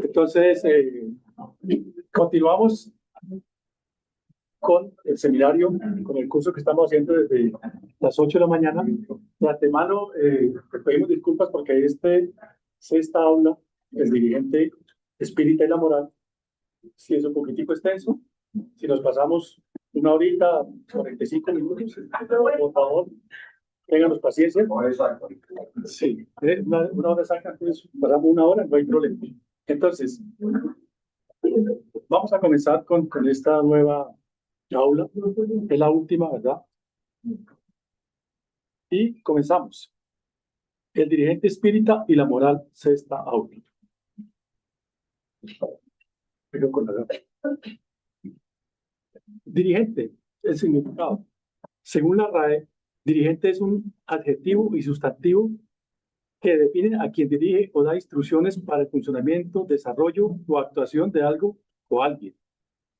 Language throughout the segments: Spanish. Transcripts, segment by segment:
Entonces, continuamos con el seminario, con el curso que estamos haciendo desde las 8 de la mañana. De antemano, te pedimos disculpas porque esta aula, el dirigente espírita y la moral, si es un poquitico extenso, si nos pasamos una horita, 45 minutos, por favor, ténganos paciencia. Sí, una hora exacta, entonces pasamos una hora, no hay problema. Entonces, vamos a comenzar con esta nueva aula, es la última, ¿verdad? Y comenzamos. El dirigente espírita y la moral, sexta aula. Pero con la... Dirigente, el significado. Según la RAE, dirigente es un adjetivo y sustantivo que define a quien dirige o da instrucciones para el funcionamiento, desarrollo o actuación de algo o alguien.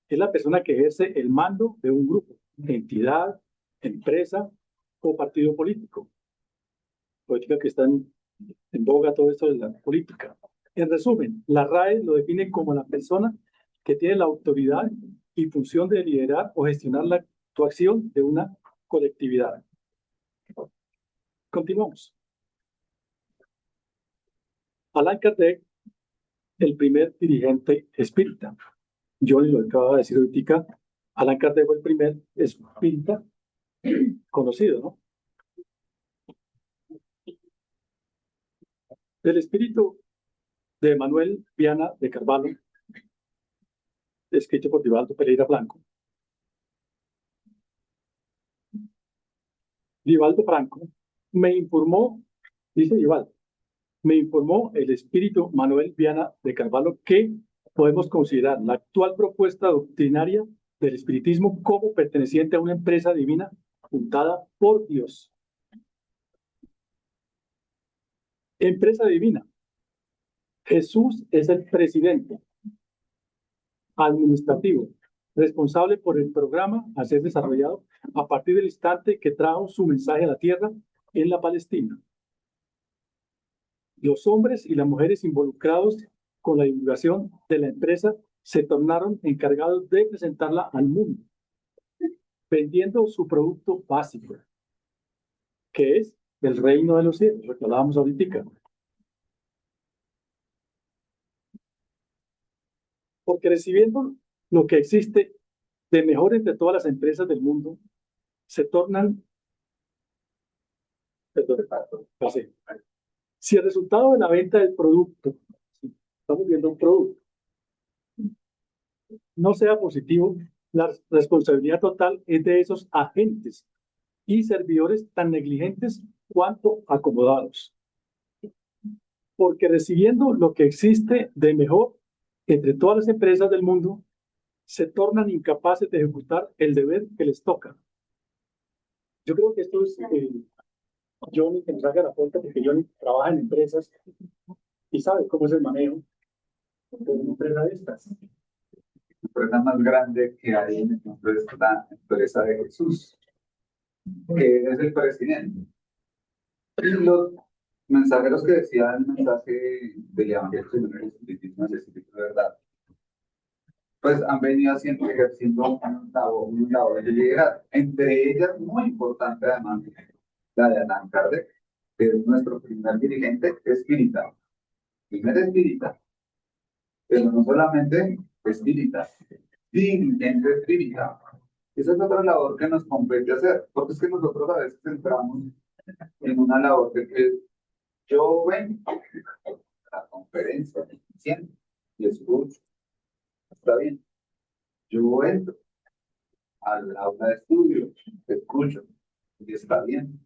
Es la persona que ejerce el mando de un grupo, entidad, empresa o partido político. Política que está en boga todo esto de la política. En resumen, la RAE lo define como la persona que tiene la autoridad y función de liderar o gestionar la actuación de una colectividad. Continuamos. Allan Kardec, el primer dirigente espírita. Yo lo acabo de decir ahorita, Allan Kardec fue el primer espírita conocido, ¿no? El espíritu de Manuel Viana de Carvalho, escrito por Divaldo Pereira Blanco. Divaldo Franco me informó, dice Divaldo, me informó el espíritu Manuel Viana de Carvalho que podemos considerar la actual propuesta doctrinaria del espiritismo como perteneciente a una empresa divina fundada por Dios. Empresa divina. Jesús es el presidente administrativo, responsable por el programa a ser desarrollado a partir del instante que trajo su mensaje a la tierra en la Palestina. Los hombres y las mujeres involucrados con la divulgación de la empresa se tornaron encargados de presentarla al mundo, vendiendo su producto básico, que es el reino de los cielos, lo que hablábamos ahorita. Porque recibiendo lo que existe de mejor entre todas las empresas del mundo, se tornan... Si el resultado de la venta del producto, estamos viendo un producto, no sea positivo, la responsabilidad total es de esos agentes y servidores tan negligentes cuanto acomodados. Porque recibiendo lo que existe de mejor entre todas las empresas del mundo, se tornan incapaces de ejecutar el deber que les toca. Yo creo que esto es Johnny que nos haga la cuenta, porque Johnny trabaja en empresas y sabe cómo es el manejo de una empresa de estas. La empresa más grande que hay en el mundo es la empresa de Jesús, que es el presidente. Y los mensajeros que decían el mensaje del Evangelio según el Espiritismo, el Espíritu de verdad, pues han venido ejerciendo un labor de liderazgo. Entre ellas, muy importante además, la de Allan Kardec, que es nuestro primer dirigente espírita. Primer espírita, pero no solamente espírita, dirigente espírita. Esa es otra labor que nos compete hacer, porque es que nosotros a veces entramos en una labor de que yo vengo a la conferencia, siento y escucho, está bien. Yo entro al aula de estudio, escucho y está bien.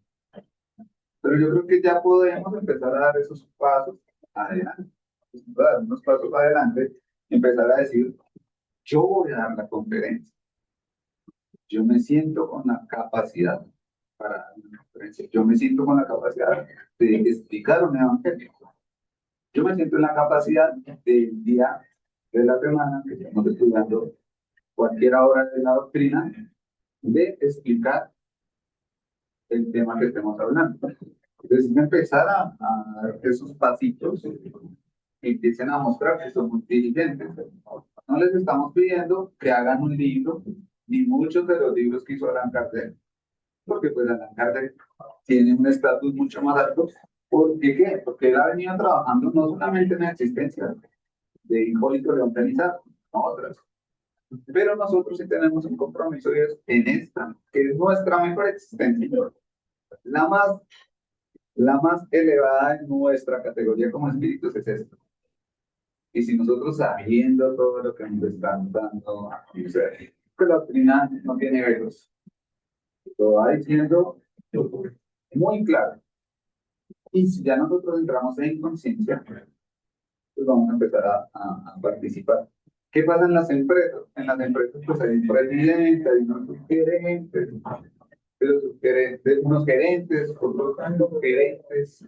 Pero yo creo que ya podemos empezar a dar esos pasos adelante, dar unos pasos adelante y empezar a decir, yo voy a dar la conferencia. Yo me siento con la capacidad para dar una conferencia. Yo me siento con la capacidad de explicar un evangelio. Yo me siento en la capacidad del día de la semana que estamos estudiando cualquier hora de la doctrina de explicar el tema que estemos hablando. Entonces, empezar a dar esos pasitos empiecen a mostrar que son muy diligentes. No les estamos pidiendo que hagan un libro, ni muchos de los libros que hizo Allan Kardec, porque pues Allan Kardec tiene un estatus mucho más alto. ¿Por qué? ¿Qué? Porque él ha venido trabajando no solamente en la existencia de Hipólito León Penizato, no otras. Pero nosotros sí tenemos un compromiso y es en esta, que es nuestra mejor existencia, la más, la más elevada en nuestra categoría como espíritus es esto. Y si nosotros sabiendo todo lo que nos están dando, o sea, que la doctrina no tiene velos, lo va diciendo muy claro. Y si ya nosotros entramos en conciencia, pues vamos a empezar a participar. ¿Qué pasa en las empresas? En las empresas pues hay un presidente, hay unos subgerentes, unos gerentes, otros gerentes,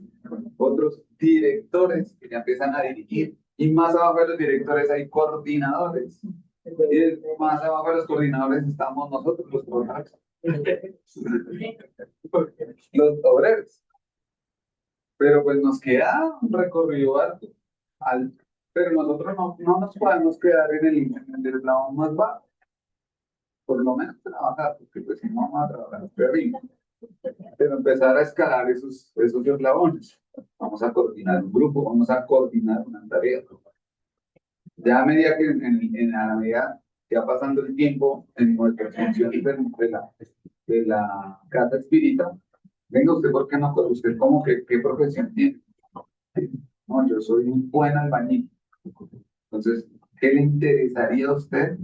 otros directores que ya empiezan a dirigir. Y más abajo de los directores hay coordinadores. Y más abajo de los coordinadores estamos nosotros, los obreros. Los obreros. Pero pues nos queda un recorrido alto. Pero nosotros no nos podemos quedar en el eslabón más bajo. Por lo menos trabajar, porque pues si no vamos a trabajar terrible. Pero empezar a escalar esos eslabones. Vamos a coordinar un grupo, vamos a coordinar una tarea. Ya a medida que en la medida que va pasando el tiempo en nuestra función de la casa espírita, venga usted, ¿por qué no? Usted como que, ¿qué profesión tiene? No, yo soy un buen albañil. Entonces, ¿qué le interesaría a usted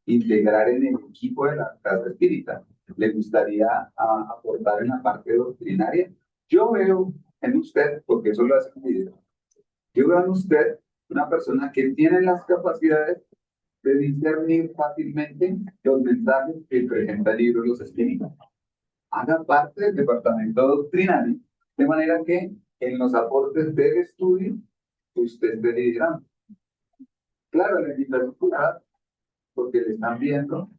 integrar en el equipo de la casa espírita? ¿Le gustaría aportar en la parte doctrinaria? Yo veo en usted, porque eso lo hace mi vida, yo veo en usted una persona que tiene las capacidades de discernir fácilmente los mensajes que presenta el libro de los espíritus. Haga parte del departamento doctrinario, de manera que en los aportes del estudio usted esté liderando. Claro, la infraestructura, porque le están viendo,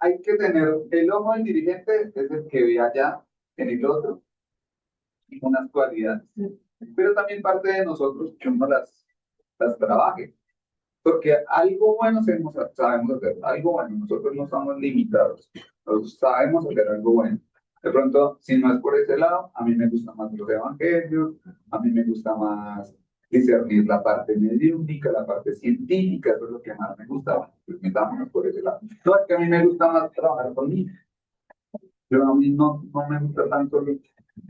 hay que tener el ojo del dirigente, es el que ve allá en el otro, unas cualidades. Pero también parte de nosotros que uno las trabaje. Porque algo bueno sabemos hacer, algo bueno, nosotros no estamos limitados, nosotros sabemos hacer algo bueno. De pronto, si no es por ese lado, a mí me gusta más los evangelios, a mí me gusta más discernir la parte mediúnica, la parte científica, eso es lo que más me gusta, bueno, pues metámonos por ese lado. No, es que a mí me gusta más trabajar con niños, pero a mí no me gusta tanto,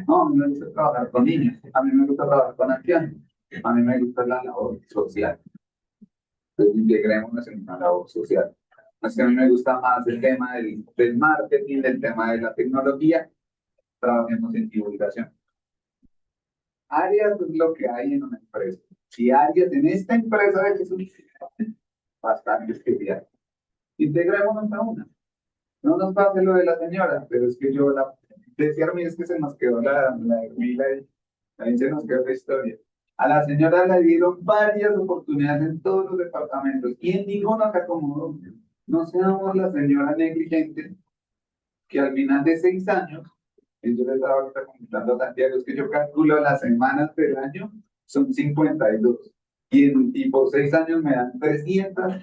no, a mí me gusta trabajar con niños, a mí me gusta trabajar con ancianos, a mí me gusta la labor social. Integrémonos en una labor social. Es que a mí me gusta más el tema del marketing, el tema de la tecnología, trabajemos en divulgación. Áreas es lo que hay en una empresa. Si áreas en esta empresa de Jesús, bastante especial. Integrémonos a una. No nos pase lo de la señora, pero es que yo decía a mí es que se nos quedó la Hermila y ahí se nos quedó la historia. A la señora le dieron varias oportunidades en todos los departamentos y en ninguno se acomodó. No seamos la señora negligente que al final de 6 años, y yo le estaba ahorita comentando a Santiago, es que yo calculo las semanas del año son 52 y por 6 años me dan 300,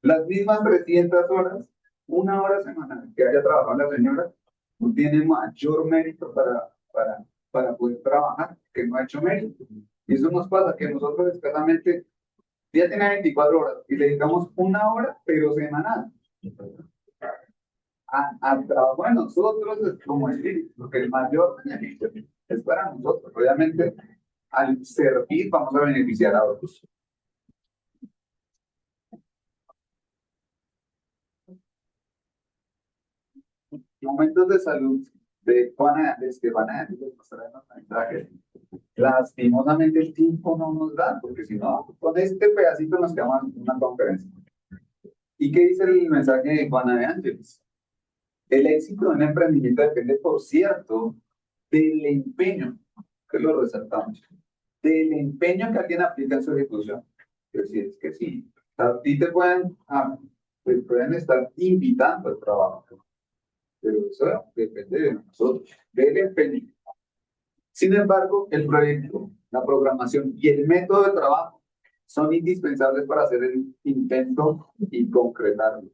las mismas 300 horas, una hora semanal que haya trabajado la señora, no tiene mayor mérito para poder trabajar que no ha hecho mérito. Y eso nos pasa, que nosotros escasamente, ya tiene 24 horas y le dedicamos una hora, pero semanal, al trabajo de nosotros como espíritu, porque el mayor beneficio es para nosotros. Obviamente, al servir vamos a beneficiar a otros. Momentos de salud de Juana, de Estefana, les mostraré los mensajes. Lastimosamente el tiempo no nos da, porque si no, con este pedacito nos quedamos en una conferencia. ¿Y qué dice el mensaje de Juana de Ángeles? El éxito de un emprendimiento depende, por cierto, del empeño, que lo resaltamos, del empeño que alguien aplica en su ejecución. Es que sí, a ti te pueden estar invitando al trabajo, pero eso depende de nosotros, del empeño. Sin embargo, el proyecto, la programación y el método de trabajo son indispensables para hacer el intento y concretarlo.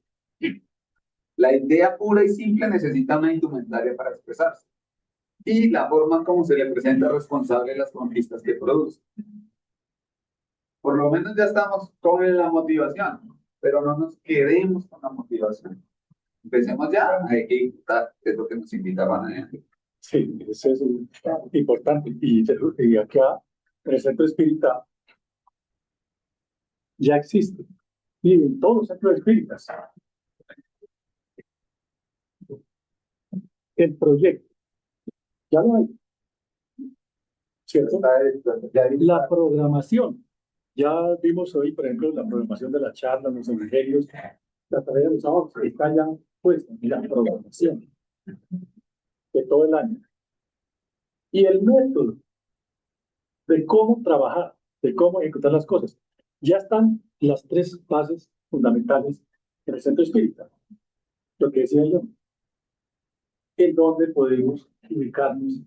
La idea pura y simple necesita una indumentaria para expresarse. Y la forma como se le presenta es responsable de las conquistas que produce. Por lo menos ya estamos con la motivación, pero no nos quedemos con la motivación. Empecemos ya a ejecutar, que es lo que nos invita a Panadería. Sí, eso es importante. Y acá, en el centro espírita, ya existe. Y en todos los centros espíritas, el proyecto, ya lo hay, ¿cierto? La programación. Ya vimos hoy, por ejemplo, la programación de la charla, los evangelios, la tarea de los sábados, que está ya puesta, la programación de todo el año. Y el método de cómo trabajar, de cómo ejecutar las cosas. Ya están las tres bases fundamentales en el centro espírita. Lo que decía yo, en dónde podemos ubicarnos,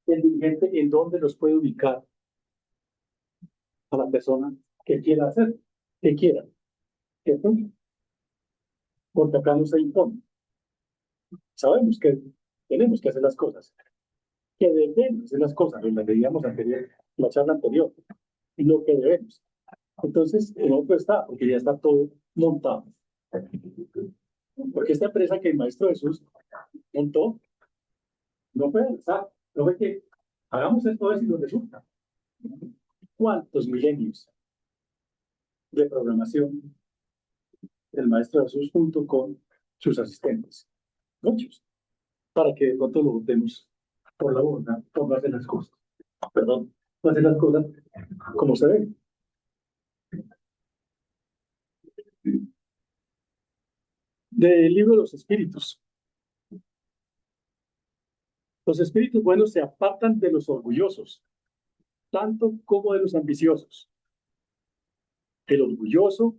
el dirigente en dónde nos puede ubicar a la persona que quiera hacer, que quiera, ¿cierto? Porque acá no se impone. Sabemos que tenemos que hacer las cosas, que debemos hacer las cosas, lo que digamos anterior, la charla anterior, y lo que debemos. Entonces, el otro está, porque ya está todo montado. Porque esta empresa que el Maestro Jesús montó, no fue al azar, no fue que hagamos esto y nos resulta. ¿Cuántos milenios de programación del Maestro Jesús junto con sus asistentes? Muchos. Para que de pronto lo votemos por la urna, por no hacer las cosas. Perdón, no hacer las cosas como se ven. Del libro de los espíritus. Los espíritus buenos se apartan de los orgullosos, tanto como de los ambiciosos. El orgulloso,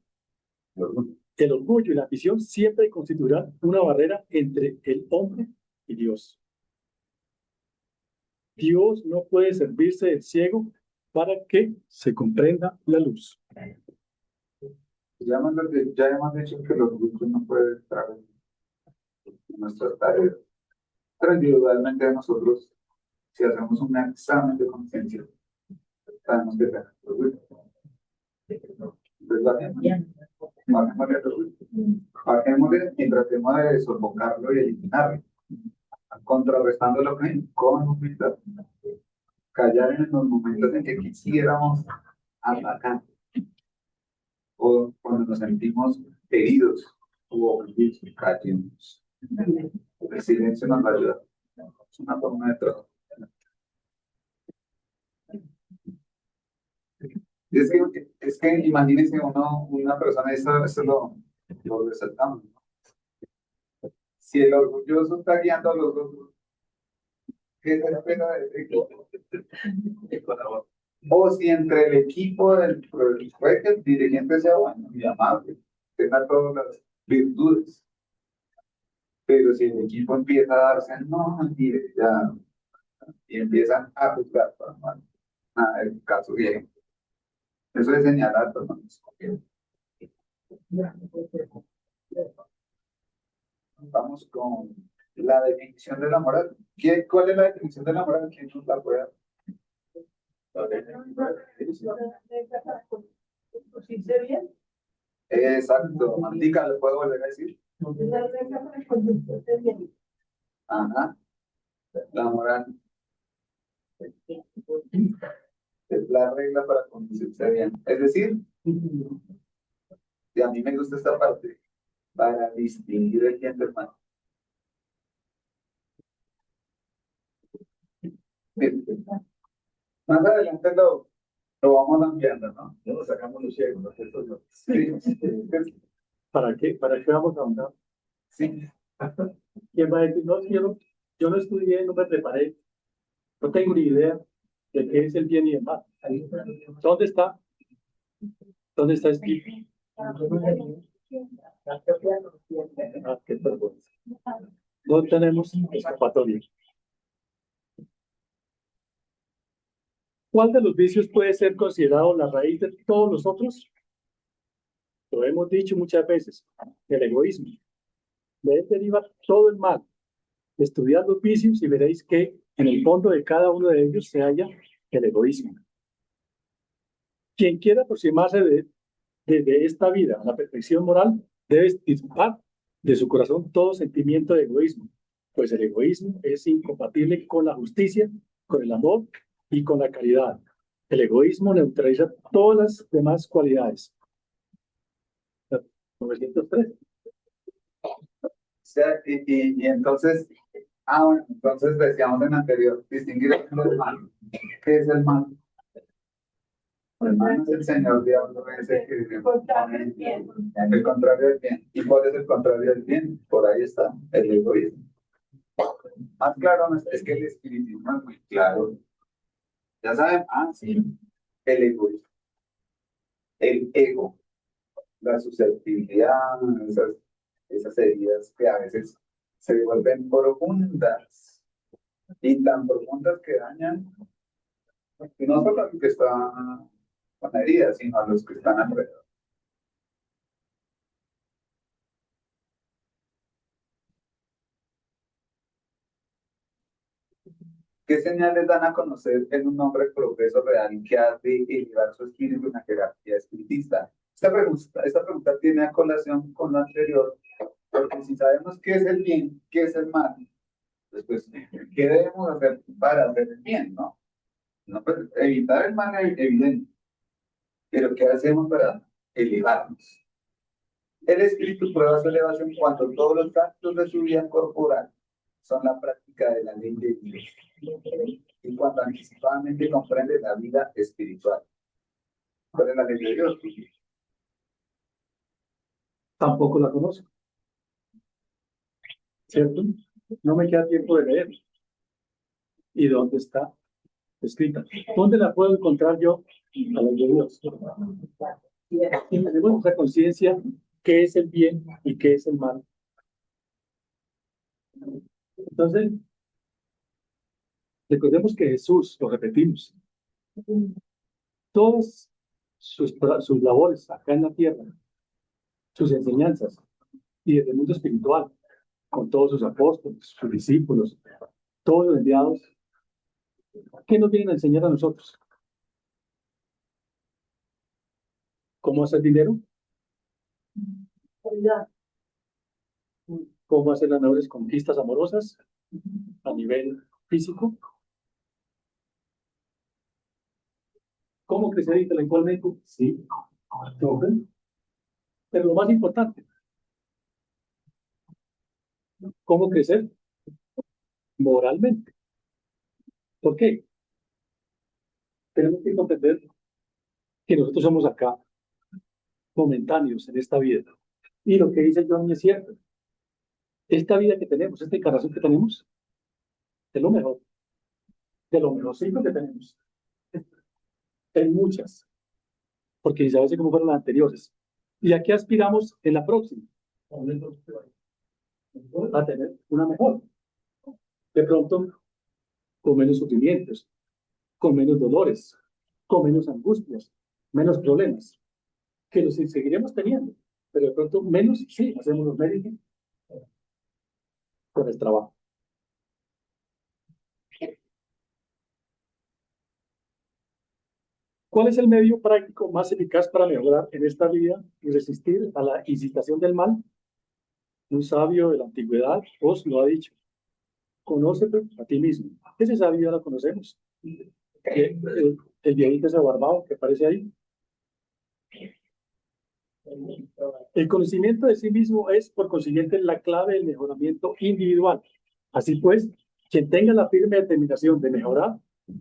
el orgullo y la ambición siempre constituirán una barrera entre el hombre y Dios. Dios no puede servirse del ciego para que se comprenda la luz. Ya hemos dicho que los grupos no pueden entrar en nuestras tareas. Pero individualmente nosotros, si hacemos un examen de conciencia, sabemos que tenemos orgullo. Entonces, bajémosle y tratemos de sofocarlo y eliminarlo, contrarrestándolo con humildad. Callar en los momentos en que quisiéramos atacar o cuando nos sentimos heridos o ofendidos, callemos. El silencio nos va a ayudar. Es una forma de trabajo. Es que imagínense una persona, eso lo resaltamos. Si el orgulloso está guiando a los otros, ¿qué se espera de ese equipo? O si entre el equipo puede que el dirigente sea bueno y amable, tenga todas las virtudes, pero si el equipo empieza a darse, no, mire, ya, y empiezan a juzgar, nada, el caso bien. Eso es señalar, hermanos. Vamos con la definición de la moral. ¿Cuál es la definición de la moral? ¿Quién nos la puede dar? Exacto. Mantica, ¿le puedo volver a decir? Ajá. La moral es la regla para conducirse bien. Es decir, y a mí me gusta esta parte, para distinguir el bien del mal. Más adelante lo vamos ampliando, ¿no? Ya lo sacamos los ciegos, ¿no? Sí. ¿Para qué? ¿Para qué vamos a ahondar? Sí. ¿Quién va a decir, no, yo no estudié, no me preparé, no tengo ni idea de qué es el bien y el mal? ¿Dónde está? ¿Dónde está escrito? Ah, qué vergüenza. No tenemos escapatoria. ¿Cuál de los vicios puede ser considerado la raíz de todos los otros? Lo hemos dicho muchas veces, el egoísmo. De él deriva todo el mal. Estudiad los vicios y veréis que en el fondo de cada uno de ellos se halla el egoísmo. Quien quiera aproximarse de esta vida a la perfección moral debe disipar de su corazón todo sentimiento de egoísmo, pues el egoísmo es incompatible con la justicia, con el amor y con la caridad. El egoísmo neutraliza todas las demás cualidades. 903. O sea, y entonces, bueno, entonces decíamos en anterior, distinguir entre el mal. ¿Qué es el mal? El mal es el señor diablo ese que el contrario del bien. El contrario del bien. ¿Y cuál es el contrario del bien? Por ahí está, el egoísmo. Más claro, es que el espiritismo es muy claro. Ya saben, sí, el egoísmo, el ego, la susceptibilidad, esas heridas que a veces se vuelven profundas y tan profundas que dañan no solo al que está con la herida, sino a los que están alrededor. ¿Qué señales dan a conocer en un hombre el progreso real que ha de elevar su espíritu en la jerarquía espiritista? Esta pregunta tiene a colación con lo anterior, porque si sabemos qué es el bien, qué es el mal, pues, ¿qué debemos hacer para hacer el bien, no? No, pues, evitar el mal es evidente, pero ¿qué hacemos para elevarnos? El espíritu prueba su elevación cuando todos los actos de su vida corporal son la práctica de la ley de Dios y cuando anticipadamente comprende la vida espiritual. ¿Cuál es la ley de Dios? Tampoco la conozco, ¿cierto? No me queda tiempo de leer. ¿Y dónde está escrita? ¿Dónde la puedo encontrar yo? A la ley de Dios. Y tenemos nuestra conciencia qué es el bien y qué es el mal. Entonces, recordemos que Jesús, lo repetimos, todas sus labores acá en la tierra, sus enseñanzas y desde el mundo espiritual, con todos sus apóstoles, sus discípulos, todos los enviados, ¿qué nos vienen a enseñar a nosotros? ¿Cómo hacer dinero? ¿Cómo hacer las mejores conquistas amorosas a nivel físico? ¿Cómo crecer intelectualmente? Sí. Pero lo más importante, ¿cómo crecer moralmente? ¿Por qué? Tenemos que comprender que nosotros somos acá momentáneos en esta vida. Y lo que dice John es cierto. Esta vida que tenemos, esta encarnación que tenemos, es lo mejor, de lo mejorcito que tenemos. Hay muchas, porque ya veces como fueron las anteriores. ¿Y a qué aspiramos en la próxima? A tener una mejor. De pronto, con menos sufrimientos, con menos dolores, con menos angustias, menos problemas, que los seguiremos teniendo, pero de pronto menos, sí, hacemos los méritos con el trabajo. ¿Cuál es el medio práctico más eficaz para mejorar en esta vida y resistir a la incitación del mal? Un sabio de la antigüedad os lo ha dicho. Conócete a ti mismo. Ese sabio ya lo conocemos. El viejito ese barbado que aparece ahí. El conocimiento de sí mismo es, por consiguiente, la clave del mejoramiento individual. Así pues, quien tenga la firme determinación de mejorar,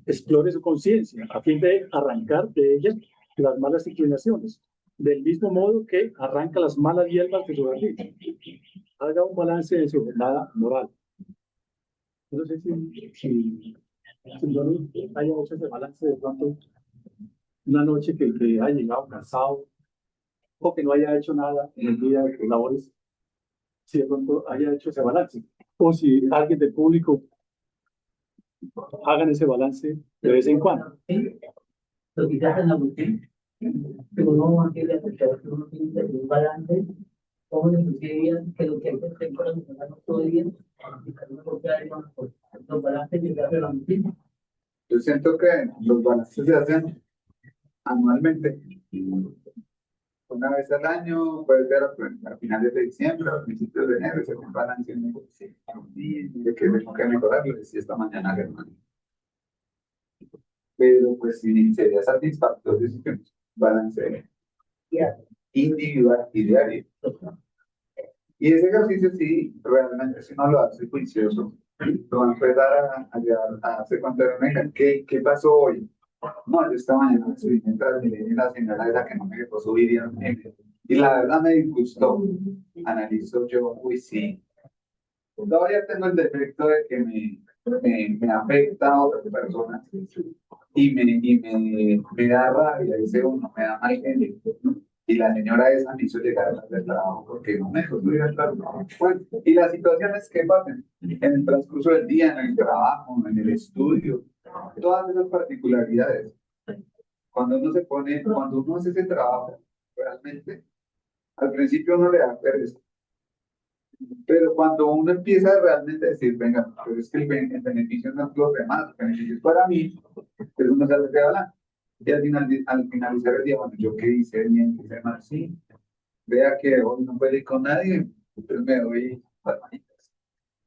explore su conciencia a fin de arrancar de ella las malas inclinaciones, del mismo modo que arranca las malas hierbas de su jardín. Haga un balance de su jornada moral. No sé si yo no haya hecho ese balance de pronto una noche que haya llegado cansado o que no haya hecho nada en el día de sus labores, si de pronto haya hecho ese balance. O si alguien del público hagan ese balance de vez en cuando. lo que se hace en Agustín, que uno tiene que uno tiene que tener un balance, como inclusive que lo que hay que hacer para mejorar todo el día, aplicar una propia área, los balances que se hacen en Agustín. Yo siento que los balances se hacen anualmente. Una vez al año, puede ser a finales de diciembre, a principios de enero, se un balance de que tengo que mejorar, lo decía esta mañana Germán. Pero pues sí, sería satisfactorio si tenemos un balance individual y diario. Y ese ejercicio sí, realmente si no lo hace juicioso, lo va a empezar a darse cuenta de, venga, ¿qué pasó hoy? No, yo esta mañana me subí mientras y la señora era que no me dejó subir y la verdad me disgustó. Analizo yo, uy, sí. Todavía tengo el defecto de que me afecta a otras personas me da rabia, dice uno, me da mal genio. Y la señora esa me hizo llegar a del trabajo porque no me dejó subir al trabajo. Bueno, y las situaciones que pasan en el transcurso del día, en el trabajo, en el estudio, todas esas particularidades. Cuando uno se pone, cuando uno hace ese trabajo, realmente, al principio uno le da pereza. Pero cuando uno empieza realmente a decir, venga, pero es que el beneficio no es los demás, el beneficio es para mí, pues uno se de hablar. Y al finalizar el día, bueno, yo qué hice bien, qué hice mal, sí. Vea que hoy no puede ir con nadie, entonces me doy palmaditas.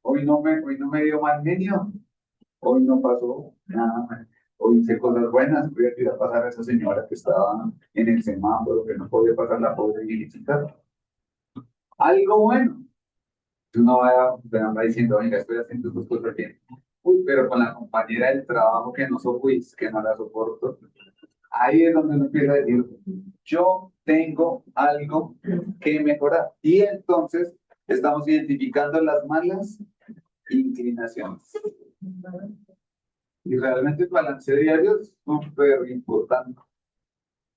Hoy no me dio mal genio, hoy no pasó nada, hoy hice cosas buenas, voy a tirar a pasar a esa señora que estaba en el semáforo, que no podía pasar la pobre viejita. Algo bueno. Uno va diciendo, venga, estoy haciendo tus cosas bien. Uy, pero con la compañera del trabajo que no soy, que no la soporto, ahí es donde uno empieza a decir, yo tengo algo que mejorar. Y entonces estamos identificando las malas inclinaciones. Y realmente el balance diario es súper importante.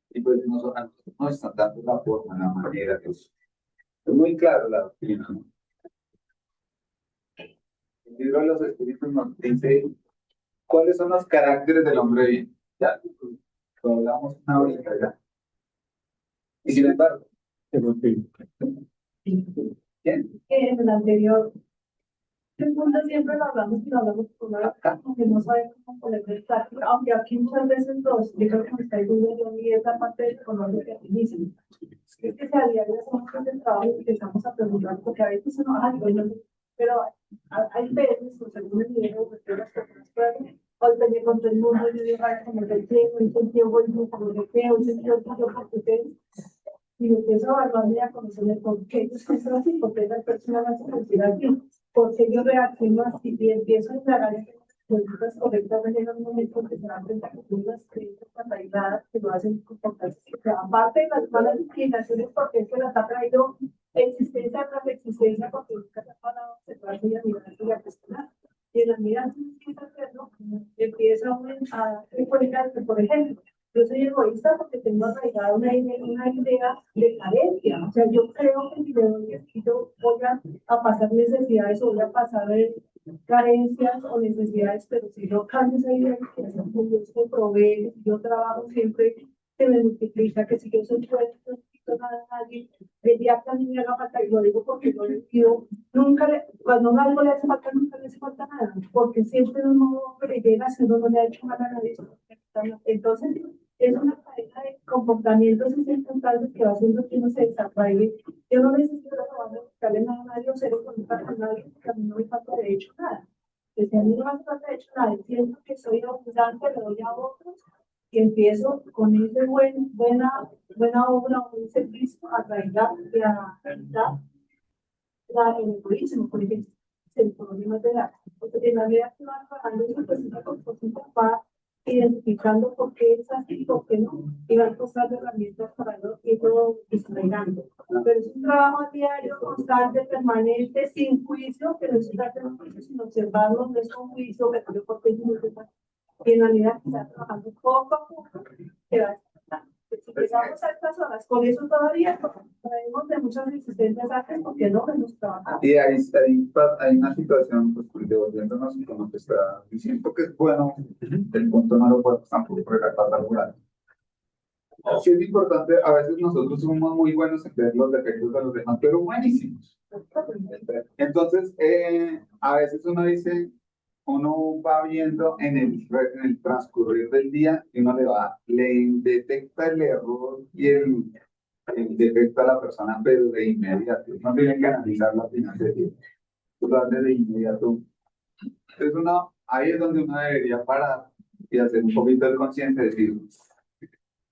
Y pues no está dando la forma, la manera. Es muy claro la doctrina, ¿no? El libro de los espíritus nos dice cuáles son los caracteres del hombre bien. Ya, lo hablamos una horita ya. Y sin embargo, ¿quién? En el anterior, el punto siempre lo hablamos y lo hablamos con una porque no sabemos cómo ponerlo en práctica, aunque aquí muchas veces los libros que me está diciendo yo y esa parte del color que inicio. Es que si a diario hacemos el trabajo y empezamos a preguntar, porque a veces uno, ay, bueno, pero hay veces, pues según el nivel de las personas pueden, hoy peleé con todo el mundo, yo digo, ay, como de qué, hoy sentí bueno, como de qué, hoy sentí yo porque qué. Y empiezo a evaluarme a conocer el por qué yo soy así, por qué la persona me hace sentir así, por qué yo reacciono así, y empiezo a aclarar estas cosas correctamente en un momento que se dan cuenta que tiene unas creencias arraigadas que lo hacen comportarse. O sea, aparte de las malas inclinaciones, porque es que las ha traído existencia tras existencia, porque nunca se ha parado, se trata de mirar y a cuestionar. Y en la mirada que empieza a hacerlo, empieza a darse cuenta que, por ejemplo, yo soy egoísta porque tengo arraigada una idea de carencia. O sea, yo creo que si le doy esto, voy a pasar necesidades o voy a pasar carencias o necesidades, pero si yo cambio esa idea, que Dios me provee, yo trabajo siempre, se me multiplica, que si yo soy fuerte, no necesito nada a nadie, el día que a mí me haga falta, y lo digo porque yo le pido, cuando algo le hace falta, nunca le hace falta nada, porque siempre uno le llega si uno no le ha hecho mal a nadie. Entonces, es una cadena de comportamientos y circunstancias que va haciendo que uno se desarraigue. Yo no necesito buscarle nada a nadie o ser económica con nadie, porque a mí no me falta de hecho nada. Desde a mí no me falta de hecho nada, siento que soy abundante, le doy a otros y empiezo con ese buena obra o un servicio a arraigar y a quitar el egoísmo, por ejemplo, el problema de porque en la medida que va trabajando eso, pues una cosita va identificando por qué es así y por qué no, y va encontrando herramientas para irlo desarrollando. Pero es un trabajo diario, constante, permanente, sin juicio, pero es un juicio sin observarlo, no es un juicio, pero porque es muy y en la medida que está trabajando poco a poco, que va si llegamos a estas horas, con eso todavía traemos de muchas resistencias antes porque no hemos trabajado. Y hay una situación, pues devolviéndonos como te está diciendo que es bueno, el punto no lo podemos tampoco relatar laboral. Sí es importante, a veces nosotros somos muy buenos en ver los defectos de los demás, pero buenísimos. Entonces, a veces uno dice, uno va viendo en el transcurrir del día y uno le detecta el error y el defecto a la persona, pero de inmediato. No tiene que analizarlo al final del día. Tú lo haces de inmediato. Entonces, ahí es donde uno debería parar y hacer un poquito de conciencia, decir,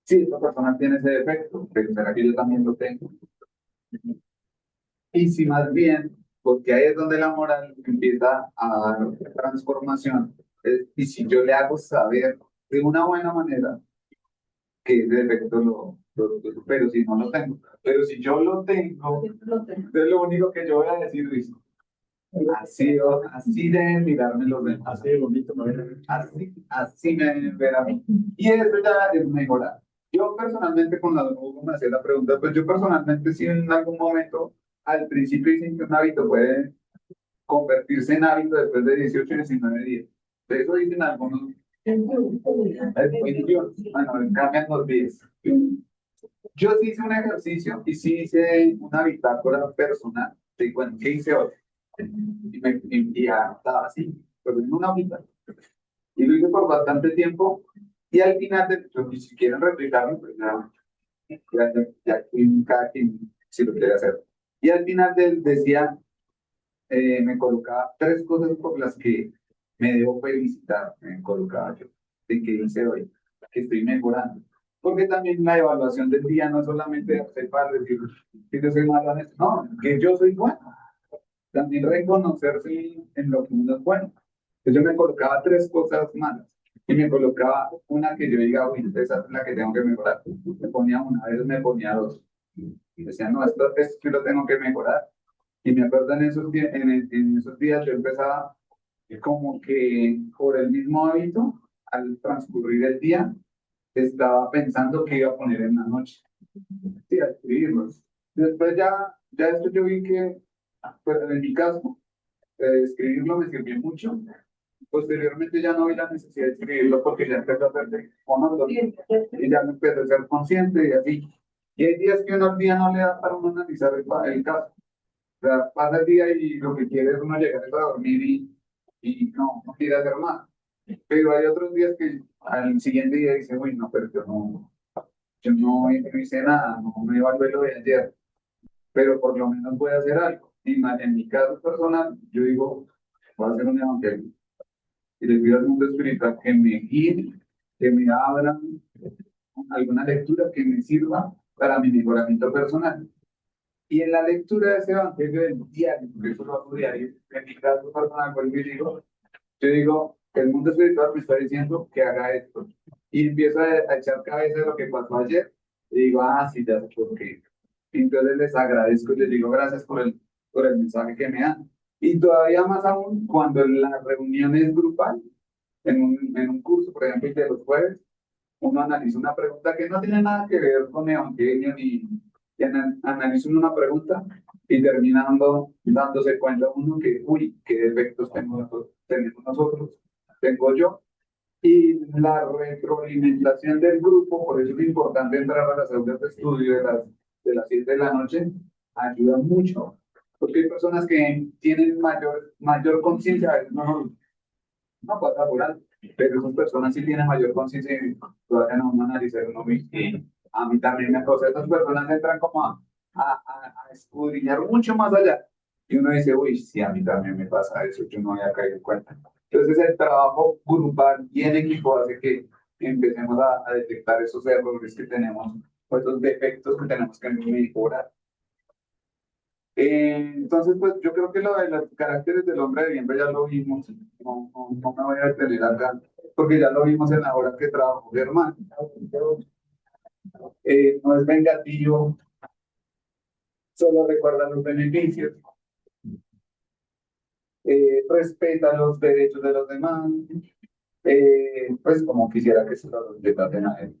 sí, esta persona tiene ese defecto, pero será que yo también lo tengo. Y si más bien, porque ahí es donde la moral empieza a dar transformación, y si yo le hago saber de una buena manera que ese defecto lo supero, si no lo tengo. Pero si yo lo tengo, entonces lo único que yo voy a decir es, así deben mirarme los demás. Así de bonito, ¿no? Así me deben ver a mí. Y eso ya es mejorar. Yo personalmente, con la Hugo me hacía la pregunta, pues yo personalmente sí en algún momento, al principio dicen que un hábito puede convertirse en hábito después de 18 y 19 días. De eso dicen algunos. Es 21. Bueno, cambian los días. Yo sí hice un ejercicio y sí hice una bitácora personal de bueno, ¿qué hice hoy? Y ya estaba así, pero en una hojita. Y lo hice por bastante tiempo. Y al final, pues, si quieren replicarlo, pues ya cada quien si lo quiere hacer. Y al final decía, me colocaba 3 cosas por las que me debo felicitar, me colocaba yo, de que hice hoy, que estoy mejorando. Porque también la evaluación del día no es solamente hacer para decir que yo soy malo en esto, no, que yo soy bueno. También reconocerse en lo que uno es bueno. Entonces yo me colocaba 3 cosas malas y me colocaba una que yo diga, uy, esa es la que tengo que mejorar. Me ponía una, a veces me ponía 2. Y decía, no, esto es que lo tengo que mejorar. Y me acuerdo en esos días, en esos días yo empezaba como que por el mismo hábito, al transcurrir el día, estaba pensando que iba a poner en la noche. Sí, a escribirlos. Después ya esto yo vi que, pues en mi caso, escribirlo me sirvió mucho. Posteriormente ya no vi la necesidad de escribirlo porque ya empezó a hacerse monótono y ya me empecé a ser consciente y así. Y hay días que uno al día no le da para uno analizar el caso. O sea, pasa el día y lo que quiere es uno llegar a dormir y no quiere hacer más. Pero hay otros días que al siguiente día dice, uy, no, pero yo no hice nada, no me evalué lo de ayer, pero por lo menos voy a hacer algo. Y en mi caso personal, yo digo, voy a hacer un evangelio. Y le pido al mundo espiritual que me guíe, que me abra alguna lectura que me sirva para mi mejoramiento personal. Y en la lectura de ese evangelio del diario, porque eso lo hago diario, en mi caso personal, yo digo, el mundo espiritual me está diciendo que haga esto. Y empiezo a echar cabeza de lo que pasó ayer. Y digo, sí, ya sé por qué. Y entonces les agradezco y les digo gracias por el mensaje que me dan. Y todavía más aún cuando la reunión es grupal, en un curso, por ejemplo, de los jueves, uno analiza una pregunta que no tiene nada que ver con evangelio y analiza una pregunta y termina dándose cuenta uno que, uy, qué defectos tenemos nosotros, tengo yo. Y la retroalimentación del grupo, por eso es importante entrar a las aulas de estudio de las 7 de la noche, ayuda mucho. Porque hay personas que tienen mayor conciencia, a veces no pasa por alto, pero esas personas sí tienen mayor conciencia y lo hacen a uno analizar uno mismo. Y a mí también me pasa, esas personas entran como a escudriñar mucho más allá. Y uno dice, uy, sí, a mí también me pasa eso, yo no había caído en cuenta. Entonces el trabajo grupal y en equipo hace que empecemos a detectar esos errores que tenemos, o esos defectos que tenemos que mejorar. Entonces, pues yo creo que lo de los caracteres del hombre de bien pues, ya lo vimos, no me voy a detener acá, porque ya lo vimos en la hora que trabajó Germán. No es vengativo, solo recuerda los beneficios, respeta los derechos de los demás, pues como quisiera que se lo respetasen a él.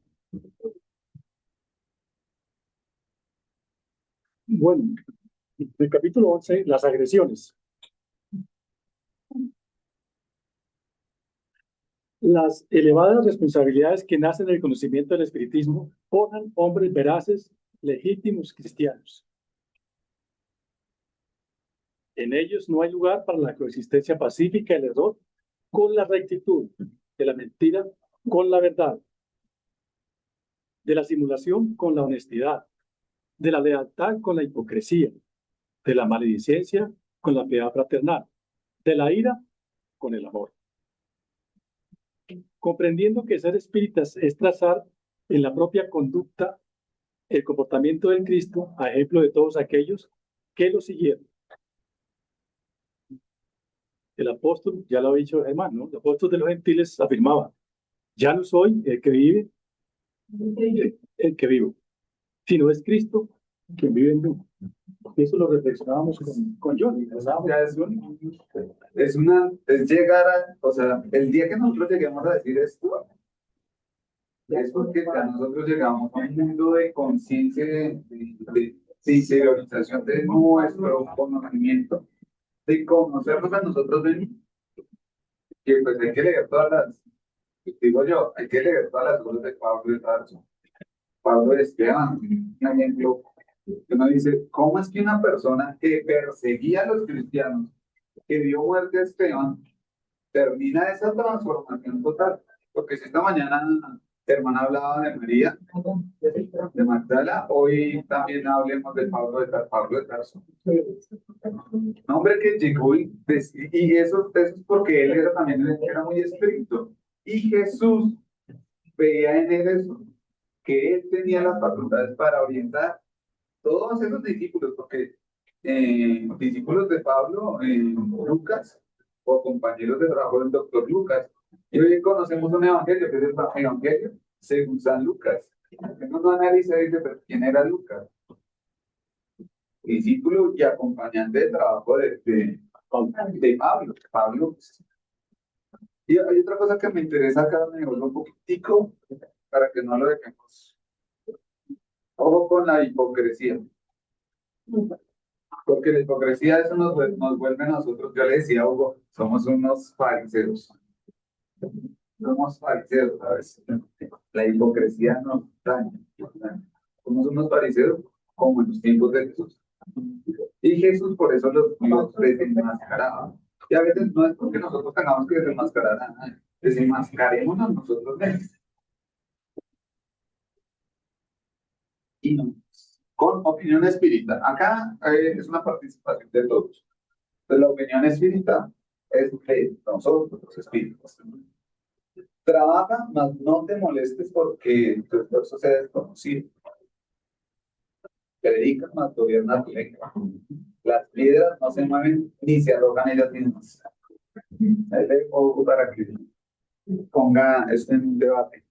Bueno, el capítulo 11, las agresiones. Las elevadas responsabilidades que nacen del conocimiento del espiritismo forjan hombres veraces, legítimos cristianos. En ellos no hay lugar para la coexistencia pacífica del error con la rectitud, de la mentira con la verdad, de la simulación con la honestidad, de la lealtad con la hipocresía, de la maledicencia con la piedad fraternal, de la ira con el amor. Comprendiendo que ser espíritas es trazar en la propia conducta el comportamiento del Cristo a ejemplo de todos aquellos que lo siguieron. El apóstol, ya lo ha dicho Germán, ¿no? El apóstol de los gentiles afirmaba: ya no soy el que vive, el que vivo, sino es Cristo quien vive en mí. Eso lo reflexionábamos con Johnny, ¿verdad? Ya es llegar a, o sea, el día que nosotros lleguemos a decir esto, es porque ya nosotros llegamos a un mundo de conciencia, de interiorización de nuestro conocimiento, de conocernos a nosotros mismos, que pues hay que leer todas las, digo yo, hay que leer todas las cosas de Pablo de Tarso, Pablo de Esteban, un ejemplo, que uno dice, ¿cómo es que una persona que perseguía a los cristianos, que dio muerte a Esteban, termina esa transformación total? Porque si esta mañana hermana hablaba de María, de Magdala, hoy también hablemos de Pablo de Tarso. Un hombre que llegó y eso es porque él era también era muy estricto. Y Jesús veía en él eso, que él tenía las facultades para orientar todos esos discípulos, porque discípulos de Pablo, Lucas, o compañeros de trabajo del doctor Lucas, y hoy conocemos un evangelio, que es el evangelio según San Lucas. Uno analiza y dice, pero ¿quién era Lucas? Discípulo y acompañante de trabajo de Pablo. Pablo. Y hay otra cosa que me interesa acá, me devuelvo un poquitico, para que no lo dejemos. Ojo con la hipocresía. Porque la hipocresía eso nos vuelve a nosotros, yo le decía a Hugo, somos unos fariseos. Somos fariseos, ¿sabes? La hipocresía nos daña. Somos unos fariseos como en los tiempos de Jesús. Y Jesús por eso los desenmascaraba. Y a veces no es porque nosotros tengamos que desenmascarar a nadie, desenmascarémonos nosotros mismos. Y no, con opinión espírita. Acá es una participación de todos. Entonces, la opinión espírita es de nosotros, los espíritus. Trabaja, mas no te molestes porque tu esfuerzo sea desconocido. Predica, mas gobierna tu lengua. Las piedras no se mueven ni se arrojan ellas mismas. Ahí le pongo para que ponga esto en un debate.